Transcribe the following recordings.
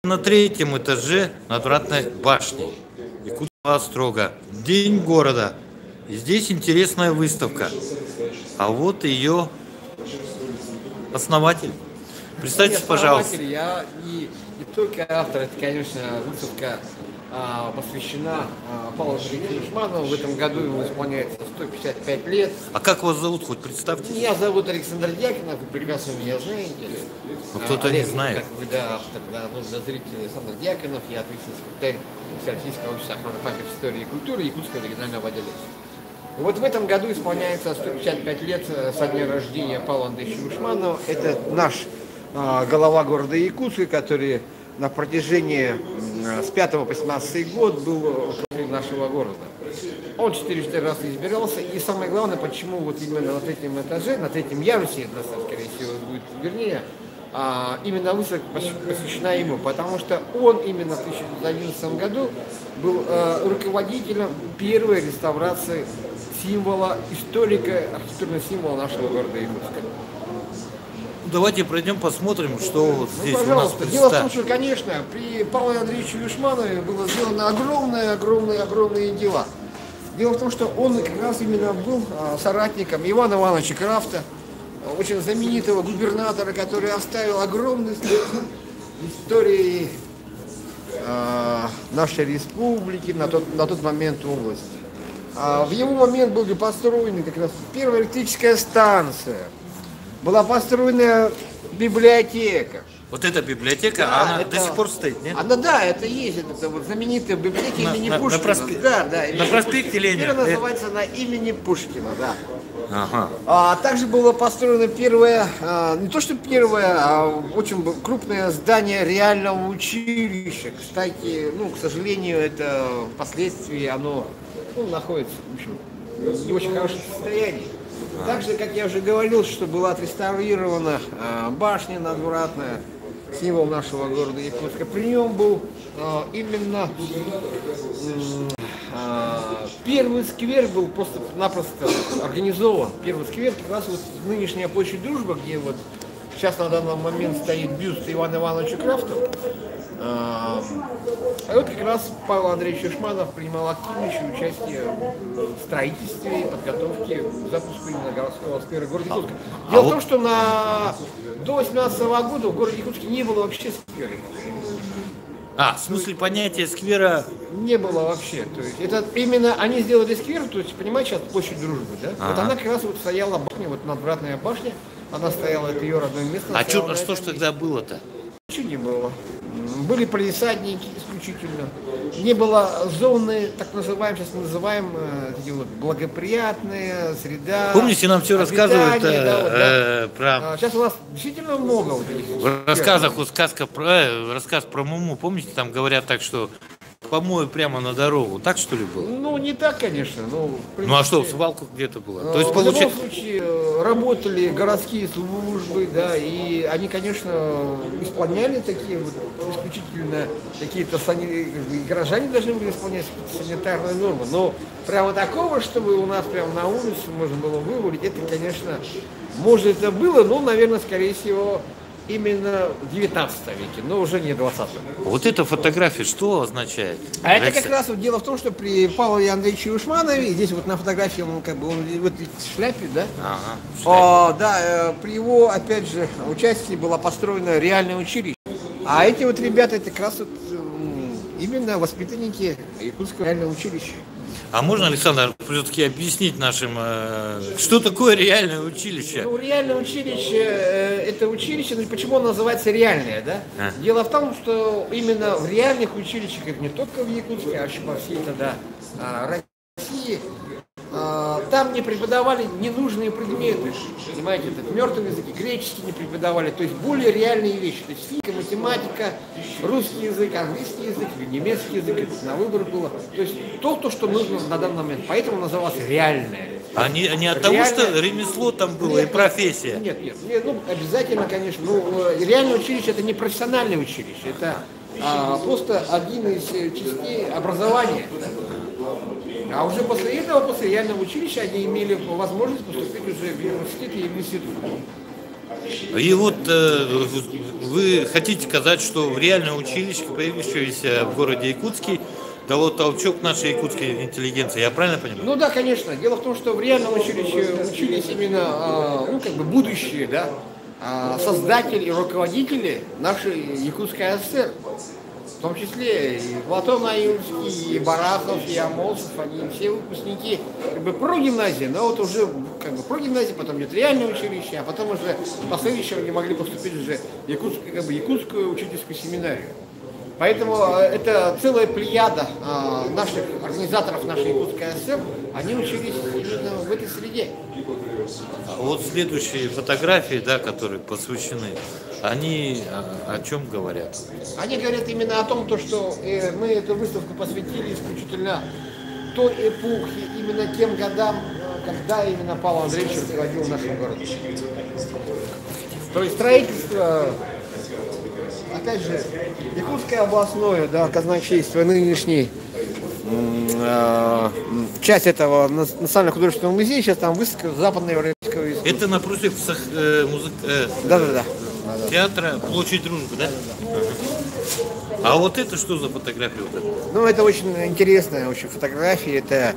На третьем этаже надвратной башни Якутского острога. День города. И здесь интересная выставка. А вот ее основатель. Представьтесь, пожалуйста. Я не только автор, это, конечно, выставка посвящена Павлу Андреевичу Юшманову. В этом году ему исполняется 155 лет. А как вас зовут, хоть представьте? Меня зовут Александр Дьяконов, вы прекрасно меня знаете. Ну, кто-то не знает. Как вы, да, автор, да, ну, для зрителей Александр Дьяконов, я ответственный секретарь Всероссийского общества охраны памяти истории и культуры Якутского регионального отдела. Вот в этом году исполняется 155 лет со дня рождения Павла Андреевича Юшманова. Это наш глава города Якутска, который на протяжении с 5 по 17 год был нашего города. Он 4 раза избирался, и самое главное, почему вот именно на третьем этаже, на третьем ярусе, скорее всего, будет вернее, именно выставка посвящена ему, потому что он именно в 1911 году был руководителем первой реставрации символа, историка, архитектурного символа нашего города Якутска. Давайте пройдем, посмотрим, что вот здесь у нас представлено. Дело в том, что, конечно, при Павле Андреевиче Юшманове было сделано огромные дела. Дело в том, что он как раз именно был соратником Ивана Ивановича Крафта, очень знаменитого губернатора, который оставил огромный след в истории нашей республики, на тот момент области. В его момент были построены как раз первая электрическая станция, была построена библиотека. Вот эта библиотека, да, она до сих пор стоит, нет? Она, да, это есть, это вот знаменитая библиотека имени Пушкина. На проспекте Ленина. Теперь называется на имени Пушкина, да. Ага. Также было построено первое, не то что первое, а очень крупное здание реального училища. Кстати, ну, к сожалению, это впоследствии оно находится, в общем, не очень хорошем состоянии. Также, как я уже говорил, что была отреставрирована башня надвратная, символ нашего города Якутска. При нем был именно первый сквер был просто-напросто организован. Первый сквер как раз вот нынешняя площадь Дружбы, где вот сейчас на данный момент стоит бюст Ивана Ивановича Крафта. А вот как раз Павел Андреевич Юшманов принимал активнейшее участие в строительстве и подготовке к запуску именно городского сквера города Якутска. Дело в том, что до 18 года в городе Якутске не было вообще сквера. В смысле понятия сквера? Не было вообще. То есть это именно они сделали сквер, то есть, понимаете, сейчас площадь Дружбы, да? Вот она как раз вот стояла башня, вот надвратная башня, она стояла, это ее родное место. А что ж тогда было-то? Ничего не было. Были палисадники исключительно. Не было зоны, так называемые, сейчас мы называем, благоприятная среда. Помните, нам все рассказывают про... Сейчас у нас действительно много. В рассказах, рассказ про Муму, помните, там говорят так, что помою прямо на дорогу. Так, что ли, было? Ну, не так, конечно. Ну, а что, в свалку где-то было? То есть, в любом случае, работали городские службы, да, и они, конечно, исполняли такие вот исключительно какие-то горожане должны были исполнять санитарные нормы. Но прямо такого, чтобы у нас прямо на улице можно было вывалить, это, конечно, может, это было, но, наверное, скорее всего, именно в 19 веке, но уже не в 20-м. Вот эта фотография что означает? А это как раз вот дело в том, что при Павле Андреевиче Юшманове, здесь вот на фотографии он как бы он вот в шляпе, да? Да, при его, опять же, участии было построено реальное училище. А эти вот ребята, это как раз вот именно воспитанники Якутского реального училища. А можно, Александр, все-таки объяснить нашим, что такое реальное училище? Ну, реальное училище, это училище, ну, почему оно называется реальное, да? Дело в том, что именно в реальных училищах, не только в Якутске, а вообще по всей тогда России, там не преподавали ненужные предметы, понимаете, это мертвые языки, греческий не преподавали, то есть более реальные вещи, то есть физика, математика, русский язык, английский язык, немецкий язык, это на выбор было, то есть то, что нужно на данный момент, поэтому называлось реальное. А не от того, что ремесло там было и профессия? Нет, ну обязательно, конечно, реальное училище это не профессиональное училище, это просто один из частей образования. А уже после этого, после реального училища, они имели возможность поступить уже в университет и в институт. И вот вы хотите сказать, что в реальное училище, появившееся в городе Якутске, дало толчок нашей якутской интеллигенции. Я правильно понимаю? Ну да, конечно. Дело в том, что в реальном училище учились именно ну, как бы будущие, да, создатели и руководители нашей Якутской ССР. В том числе и Платон Аюрский, и Барахов, и Амосов, они все выпускники как бы прогимназии, но вот уже как бы прогимназии, потом идет реальное училище, а потом уже в последующем они могли поступить уже в якутскую учительскую семинарию. Поэтому это целая плеяда наших организаторов нашей Якутской ССР, они учились именно в этой среде. Вот следующие фотографии, да, которые посвящены, они о чем говорят? Они говорят именно о том, что мы эту выставку посвятили исключительно той эпохе, именно тем годам, когда именно Павел Андреевич руководил нашим городом. То есть строительство, опять же, Якутское областное, да, казначейство, нынешний часть этого Национально-художественного музея, сейчас там выставка западноевропейского искусства. Это напротив Да. театра Площадь Дружбы, да? А вот это что за фотография? Вот это? Ну, это очень интересная очень фотография. Это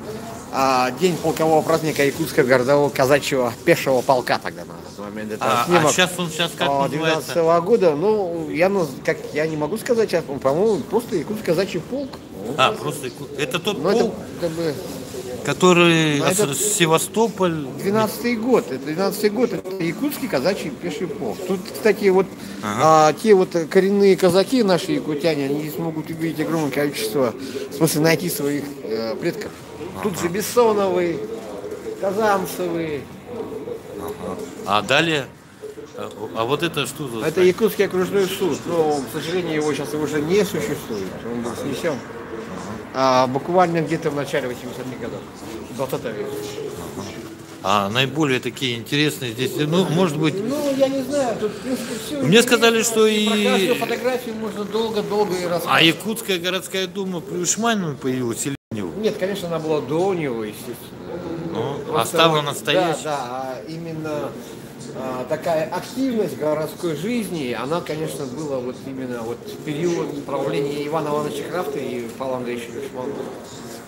день полкового праздника Якутского городового казачьего пешего полка тогда на тот момент. Это снимок сейчас как называется? 12-го года. Ну, я не могу сказать сейчас, по-моему, просто Якутский казачий полк. Просто это тот полк, это как бы который Севастополь. 12-й год. Это 12-й год. Это Якутский казачий пеший полк. Тут, кстати, вот те вот коренные казаки, наши якутяне, они здесь могут увидеть огромное количество, в смысле, найти своих предков. Тут же Бессоновы, Казанцевы. А далее? А вот это что за? Это Якутский окружной суд. Но, к сожалению, его сейчас уже не существует. Он был снесен. Буквально где-то в начале 80-х годов, 20 века. А наиболее такие интересные здесь, ну, может быть... Ну, я не знаю, тут, в принципе, все... Мне сказали, что Про каждую фотографию можно долго-долго и рассказывать. А Якутская городская дума при Ушманине появилась или не? Нет, конечно, она была до него, естественно. Ну, а стала настоящей? Да, именно такая активность городской жизни, она, конечно, была вот именно вот в период правления Ивана Ивановича Крафта и Павла Андреевича Юшманова.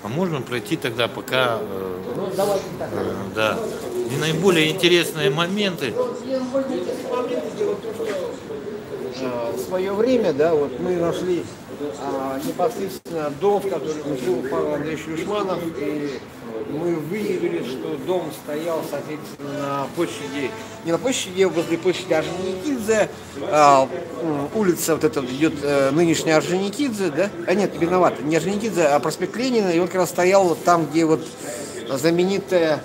А можно пройти тогда пока... Ну, давайте так. Да. И наиболее интересные моменты. Наиболее интересные моменты, дело в том, что в свое время, да, вот мы нашли непосредственно дом, в котором жил Павел Андреевич Юшманов, и мы выявили, что дом стоял, соответственно, на площади, не на площади, возле площади Орджоникидзе, улица вот эта идет нынешняя Орджоникидзе, да? Нет, виноват, не Орджоникидзе, а проспект Ленина, и он как раз стоял вот там, где вот знаменитая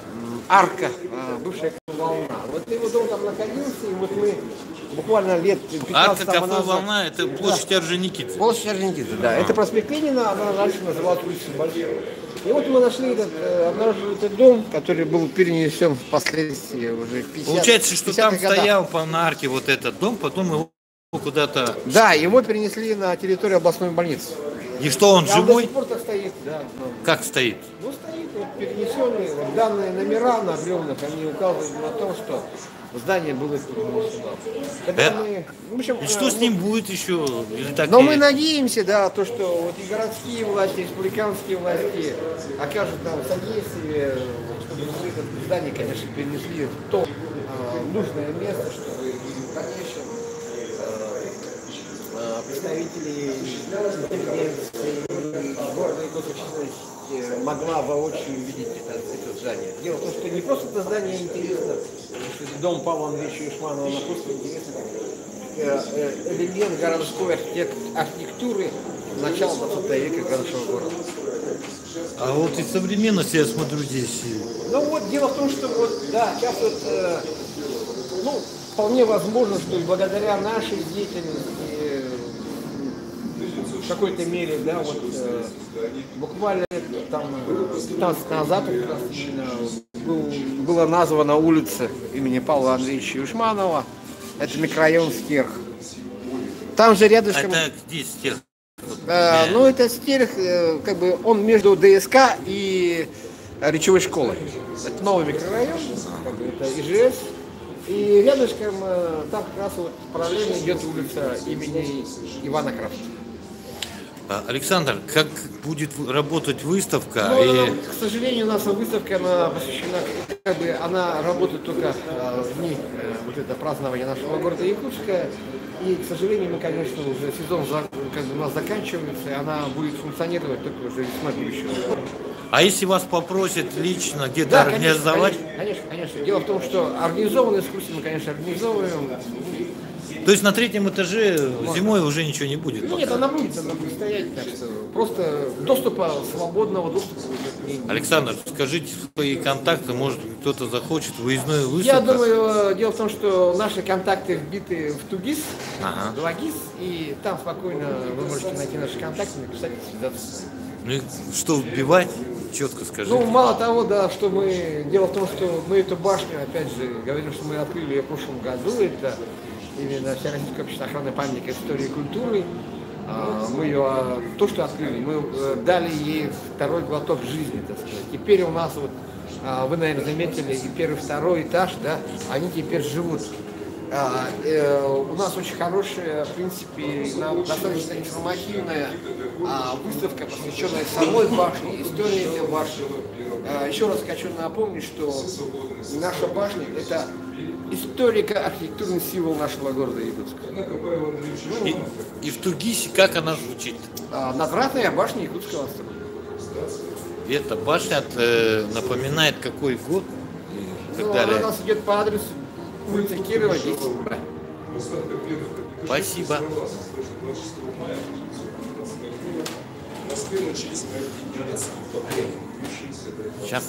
арка, бывшая волна. Вот его дом там находился, и вот мы буквально лет 15 Арка назад... Кафе «Волна» — это площадь Орджоникидзе. Площадь Орджоникидзе, да. Это проспект Ленина, она раньше называлась улицей Большой. И вот мы нашли обнаружили этот дом, который был перенесен впоследствии уже в 50-х. Получается, что там годах. стоял по нарке вот этот дом, потом его куда-то... Да, его перенесли на территорию областной больницы. И что, он живой? До сих пор так стоит, да. Как стоит? Ну, стоит, вот, перенесенные, вот, данные номера на бревнах, они указывают на то, что здание было перенесено. И что с ним будет еще? Или так но мы надеемся, да, то, что вот и городские власти, и республиканские власти окажут нам содействие, чтобы мы это здание, конечно, перенесли в то нужное место, чтобы в дальнейшем представители интеллигенции города и государственности могла воочию увидеть это здание. Дело в том, что не просто это здание интересно, дом Павла Андреевича Юшманова, но просто интересно как элемент городской архитектуры начала 20 века нашего города. А вот из современности я смотрю здесь. Ну вот, дело в том, что вот, да, сейчас вот, ну, вполне возможно, что и благодаря нашей деятельности в какой-то мере, да, вот буквально там 15 назад была названа улица имени Павла Андреевича Юшманова. Это микрорайон Стерх. Там же рядышком... Это где Стерх? Ну, это Стерх, как бы он между ДСК и речевой школой. Это новый микрорайон, это ИЖС. И рядышком там как раз вот параллельно идет улица имени Ивана Кравчука. Александр, как будет работать выставка? Но, к сожалению, у нас выставка, она посвящена, как бы, она работает только в дни вот это празднования нашего города Якутска. И, к сожалению, мы, конечно, уже сезон как бы у нас заканчивается, и она будет функционировать только уже весьма будущего. А если вас попросят лично где-то Да, организовать? конечно. Дело в том, что организованные экскурсии мы, конечно, организовываем. То есть на третьем этаже зимой уже ничего не будет? Ну, нет, она будет стоять, так что просто доступа, свободного доступа. Александр, скажите свои контакты, может кто-то захочет выездную выставку? Я думаю, дело в том, что наши контакты вбиты в Тугис, в Лагис, и там спокойно вы можете найти наши контакты, написать и связаться. Ну и что вбивать? Четко скажите. Ну, мало того, да, что мы... Дело в том, что мы эту башню, опять же, говорим, что мы открыли ее в прошлом году, это именно Всероссийское общество охраны памятника истории и культуры. Мы ее, то, что открыли, мы дали ей второй глоток жизни, так сказать. Теперь у нас, вот, вы, наверное, заметили, и первый, второй этаж, да, они теперь живут. У нас очень хорошая, в принципе, достаточно информативная выставка, посвященная самой башне, истории этой башни. Еще раз хочу напомнить, что наша башня – это историко-архитектурный символ нашего города Якутска. И в Тугисе как она звучит? Надвратная башня Якутского острова. Эта башня напоминает какой год и так далее. Она у нас идет по адресу улица Кирова, 10Б. Спасибо. Сейчас.